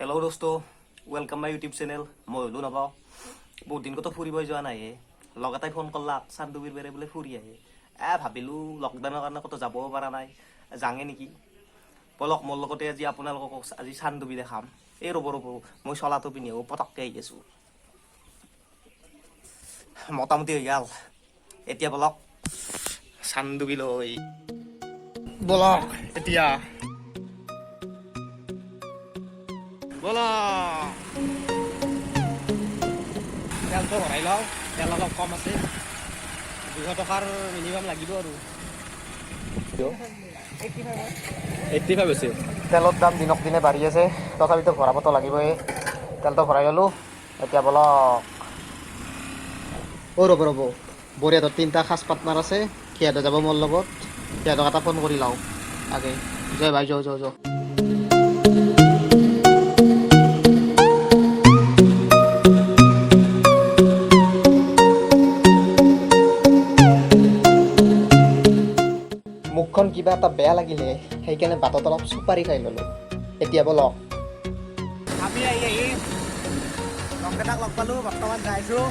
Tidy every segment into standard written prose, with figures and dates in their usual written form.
Hello' দোস্ত, welcome my YouTube channel. মই হলো নাপাওঁ, বহুত দিন ক'তো ফুৰিব যোৱা নাই। লগ এটাই ফোন কৰলাক, চান্দুবিৰ বেৰে বোলে ফুৰি আহে। ভাবিলোঁ লকডাউনৰ কাৰণে ক'তো যাবও পৰা নাই, যাঙে নেকি। বলক মোৰ লগতে আজি আপোনালোকক আজি চান্দুবি দেখাম। এই ৰ'ব মই চলাটো পিন্ধি আহোঁ, পটককৈ আহি আছোঁ। মোটামুটি হৈ গ'ল, এতিয়া বলক চান্দুবিলৈ বলক। এতিয়া বলক, তেলটো ভৰাই লওঁ। তেল অলপ কম আছে, 200 টকাৰ মিনিমাম লাগিব আৰু 85 হৈছে। তেলৰ দাম দিনক দিনে বাঢ়ি আছে, তথাপিতো ভৰাবতো লাগিবই। তেলটো ভৰাই ল'লোঁ, এতিয়া বলক। ৰ'ব বঢ়িয়াটো 3টা সাজ পাৰ্টনাৰ আছে, সিহঁতে যাব মোৰ লগত। সিহঁতক এটা ফোন কৰি লওঁ আগে। জয় ভাই, জয়। মুখখন কিবা এটা বেয়া লাগিলে, সেইকাৰণে বাটত অলপ চুপাৰি খাই ল'লোঁ। এতিয়া বলক। আমি আহি লগকেইটাক লগ পালোঁ, বৰ্তমান যাইছোঁ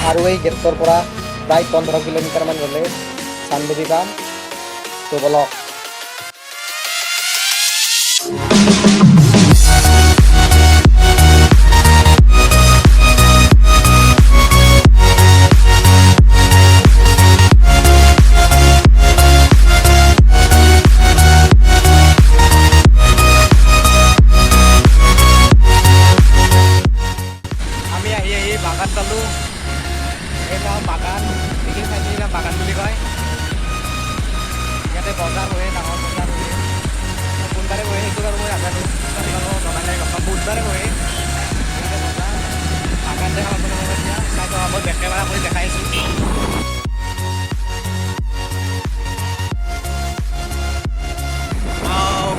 আৰু এই গেটৰ পৰা প্ৰায় 15 কিলোমিটাৰমান গ'লে চান্দুবি পাম। তো বলক। আমি আহি বাগান পালোঁ। এটা বাগান দেখি চাইছে না, বাগান বুলি কয়। ইয়াতে বজাৰ হয়, ডাঙৰ বজাৰ হয়। কোনবাৰে বহে সেইটো বাৰু মই নাজানো, জনাই বুধবাৰে বহে বজাৰ। বাগান দেখা আপোনালোকক এতিয়া চাই থকা, মই বেকেৰা কৰি দেখাই আছোঁ।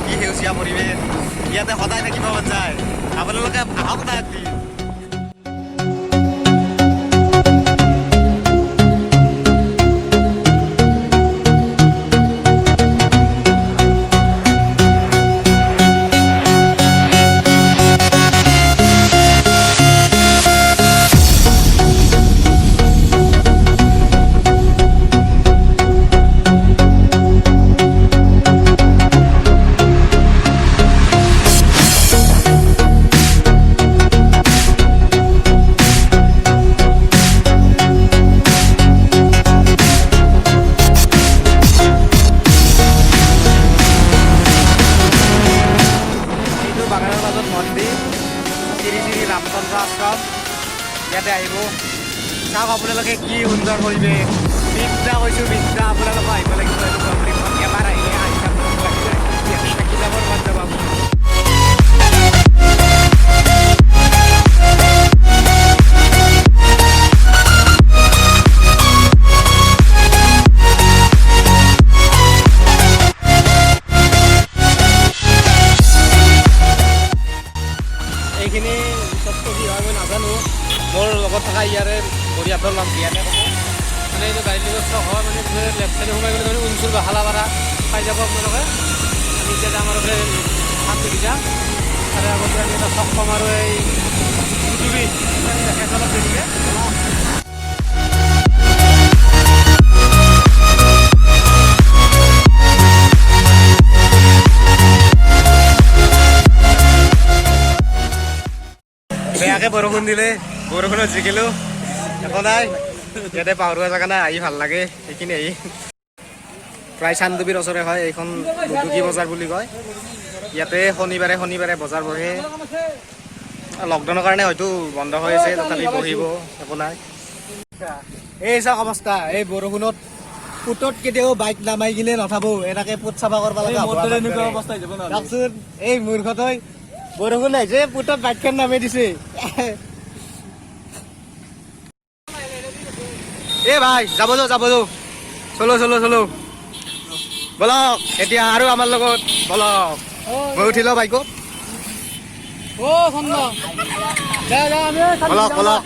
কি সেউজীয়া পৰিৱেশ, ইয়াতে সদায় থাকিব মন যায়। আপোনালোকে আহক না এদিন। বাগানৰ মাজত মন্দিৰ, শ্ৰী ৰামচন্দ্ৰ আশ্ৰম। ইয়াতে আহিব, চাওক আপোনালোকে কি সুন্দৰ পৰিৱেশ। বিদ্যা কৈছোঁ, বিদ্যা আপোনালোকক আহিব লাগিব। এবাৰ আহিলে আহি লাগি যায়, থাকি যাবৰ মন যাব। এইখিনি চবটো কি হয় মই নাজানো। মোৰ লগত থকা ইয়াৰে বঢ়িয়াটোৰ নাম জ্ঞানে ক'ব। মানে এইটো গাড়ী ব্যৱস্থা হয়, মানে লেফ্ট চাইডে সোমাই গ'লে মানে উনচুৰ বাহালাপাৰা পাই যাব আপোনালোকে। আমি এতিয়া যাম আৰু চান্দুবি যাম। তাৰে আগতে আমি এটা চক কম আৰু এই চান্দুবি দেখাইছোঁ অলপ দেৰিকৈ। বেয়াকৈ বৰষুণ দিলে, বৰষুণত জিকিলোঁ, একো নাই। ইয়াতে পাহৰুৱা জেগা নাই, আহি ভাল লাগে। সেইখিনি আহি প্ৰায় চান্দুবিৰ ওচৰে হয়। এইখন দুদুকী বজাৰ বুলি কয়। ইয়াতে শনিবাৰে বজাৰ বহে। লকডাউনৰ কাৰণে হয়তো বন্ধ হৈ আছে, তথাপি বহিব, একো নাই। এই চাওক অৱস্থা, এই বৰষুণত পুটত কেতিয়াও বাইক নামাই কিনে নাথাবো এনেকে পুট চাফা কৰিব লগা চাওকচোন এই মূৰ্খতই বৰষুণ আহিছে পুটত বাইকখন নামাই দিছে এ ভাই যাব যাও চলো বলক এতিয়া আৰু আমাৰ লগত বলক মই উঠি লওঁ বাইকত বলক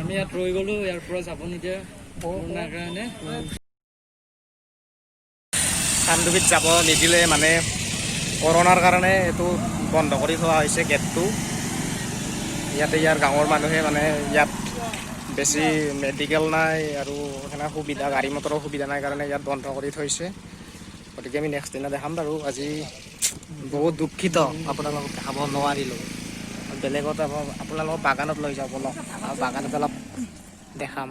আমি ইয়াত ৰৈ গ'লো ইয়াৰ পৰা যাব নিদিয়ে কৰোণাৰ কাৰণে চান্দুবিত যাব নিদিলে মানে কৰোণাৰ কাৰণে এইটো বন্ধ কৰি থোৱা হৈছে গেটটো ইয়াতে ইয়াৰ গাঁৱৰ মানুহে মানে ইয়াত বেছি মেডিকেল নাই আৰু সেনে সুবিধা গাড়ী মটৰৰ সুবিধা নাই কাৰণে ইয়াত বন্ধ কৰি থৈছে গতিকে আমি নেক্সট দিনা দেখাম বাৰু আজি বহুত দুখিত আপোনালোকক দেখাব নোৱাৰিলোঁ বেলেগত আপোনালোকক বাগানত লৈ যাব বলক বাগানত অলপ দেখাম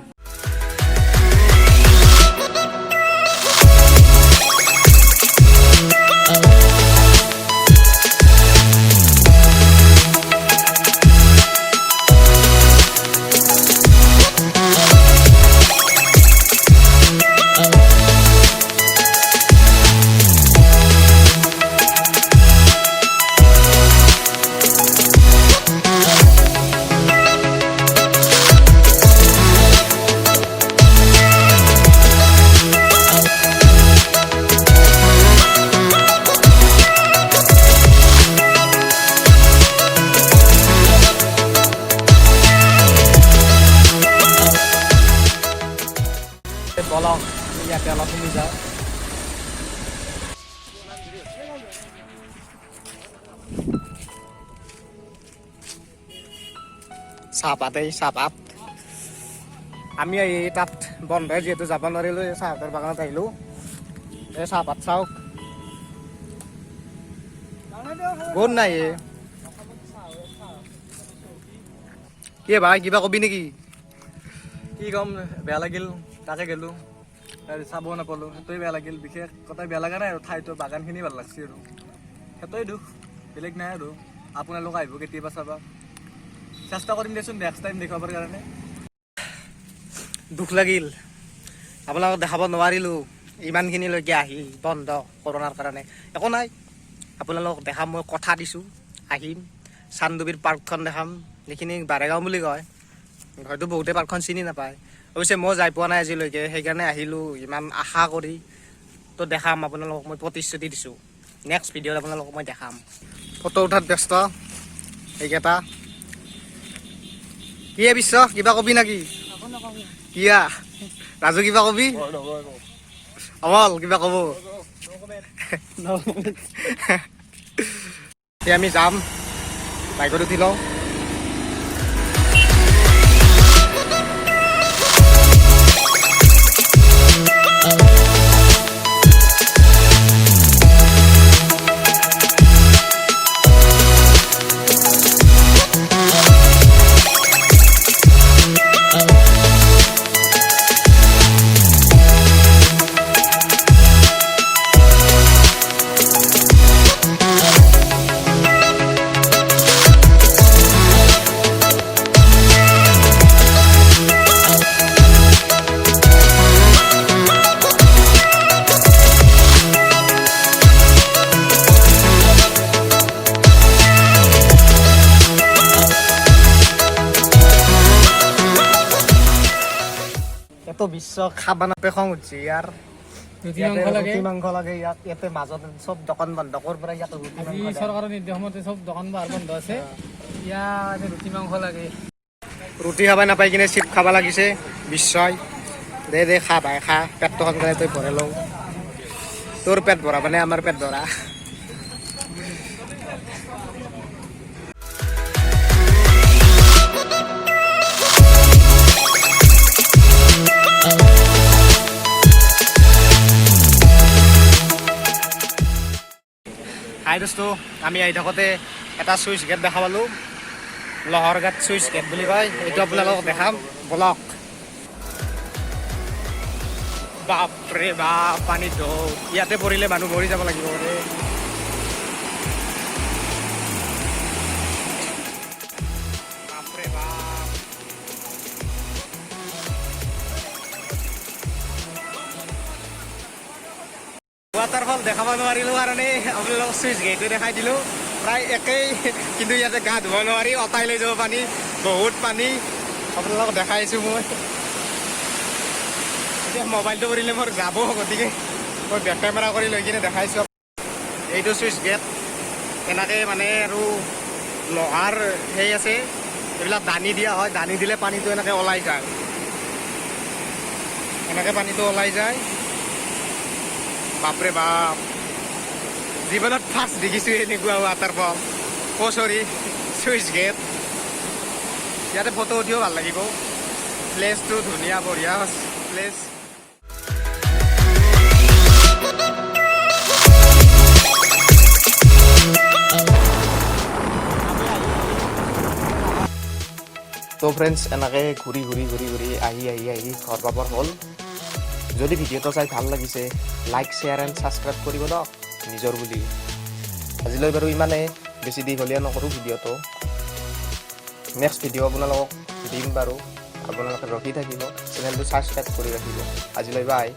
চাহপাত আমি তাত বন্ধ যিহেতু যাব নোৱাৰিলোঁ এই চাহপাতৰ বাগানত আহিলোঁ এই চাহপাত চাওক বহুত নাই কি ভাই কিবা কবি নেকি কি ক'ম বেয়া লাগিল তাকে গ'লোঁ চাব নাপালোঁ সেইটোৱে বেয়া লাগিল বিশেষ কথা বেয়া লগা নাই আৰু ঠাইটো বাগানখিনি ভাল লাগছে আৰু সেইটোৱে দুখ বেলেগ নাই আৰু আপোনালোক আহিব কেতিয়াবা চাবা চেষ্টা কৰিম দেচোন নেক্সট টাইম দেখুৱাবৰ কাৰণে দুখ লাগিল আপোনালোকক দেখাব নোৱাৰিলোঁ ইমানখিনিলৈকে আহি বন্ধ কৰোণাৰ কাৰণে একো নাই আপোনালোকক দেখাম মই কথা দিছোঁ আহিম চান্দুবীৰ পাৰ্কখন দেখাম যিখিনি বাৰেগাঁও বুলি কয় হয়তো বহুতে পাৰ্কখন চিনি নাপায় অৱশ্যে মই যাই পোৱা নাই আজিলৈকে সেইকাৰণে আহিলোঁ ইমান আশা কৰি তো দেখাম আপোনালোকক মই প্ৰতিশ্ৰুতি দিছোঁ নেক্সট ভিডিঅ'ত আপোনালোকক মই দেখাম ফটো উঠাত ব্যস্ত এইকেইটা কি বিশ্ব কিবা কবি নেকি কিয়া ৰাজু কিবা কবি অমল কিবা কব এতিয়া আমি যাম বাইকত উঠি লওঁ এত বিশ্ব খাবা নাপে খং উঠছে ইয়াৰ ৰুটি মাংস লাগে ইয়াত ইয়াতে মাজত চব দোকান বন্ধ কৰ পৰা ইয়াত চৰকাৰৰ নিৰ্দেশ মতে চব দোকান বাৰ বন্ধ আছে ইয়াত ৰুটি মাংস লাগে ৰুটি খাব নাপাই কিনে চিপ খাব লাগিছে বিশ্বই দে খা ভাই খা পেটটো সোনকালে তই ভৰাই লওঁ তোৰ পেট ভৰা মানে আমাৰ পেট ভৰা হাই দোস্তো আমি আহি থাকোঁতে এটা চুইচ গেট দেখা পালোঁ লহৰঘাট চুইচ গেট বুলি কয় এইটো আপোনালোকক দেখাম বলক বাপৰে বাপ পানী ঢৌ ইয়াতে পৰিলে মানুহ মৰি যাব লাগিব বাপৰে বাপ ৱাটাৰফল দেখাব নোৱাৰিলোঁ কাৰণে আপোনালোকক চুইচ গেটটো দেখাই দিলোঁ প্ৰায় একেই কিন্তু ইয়াতে গা ধুব নোৱাৰি অটাই লৈ যাব পানী বহুত পানী আপোনালোকক দেখাইছোঁ মই এতিয়া মোবাইলটো কৰিলে মোৰ যাব গতিকে মই বেক কেমেৰা কৰি লৈ কিনে দেখাইছোঁ এইটো চুইচ গেট এনেকৈ মানে আৰু লোহাৰ সেই আছে এইবিলাক দানি দিয়া হয় দানি দিলে পানীটো এনেকৈ ওলাই যায় এনেকৈ পানীটো ওলাই যায় বাপৰে বাপ জীৱনত ফাৰ্ষ্ট দেখিছোঁ এনেকুৱা ৱাটাৰফল চৰি চুইচ গেট ইয়াতে ফটো উঠিও ভাল লাগিব প্লেচটো ধুনীয়া বঢ়িয়া প্লেচ তো ফ্ৰেণ্ডছ এনেকৈ ঘূৰি আহি ঘৰ পাবৰ হ'ল যদি ভিডিঅ'টো চাই ভাল লাগিছে লাইক শ্বেয়াৰ এণ্ড ছাবস্ক্ৰাইব কৰিব দিয়ক নিজৰ বুলি আজিলৈ বাৰু ইমানে বেছি দীঘলীয়া নকৰোঁ ভিডিঅ'টো নেক্সট ভিডিঅ' আপোনালোকক দিম বাৰু আপোনালোকে ৰখি থাকিব চেনেলটো ছাবস্ক্ৰাইব কৰি ৰাখিব আজিলৈ বাই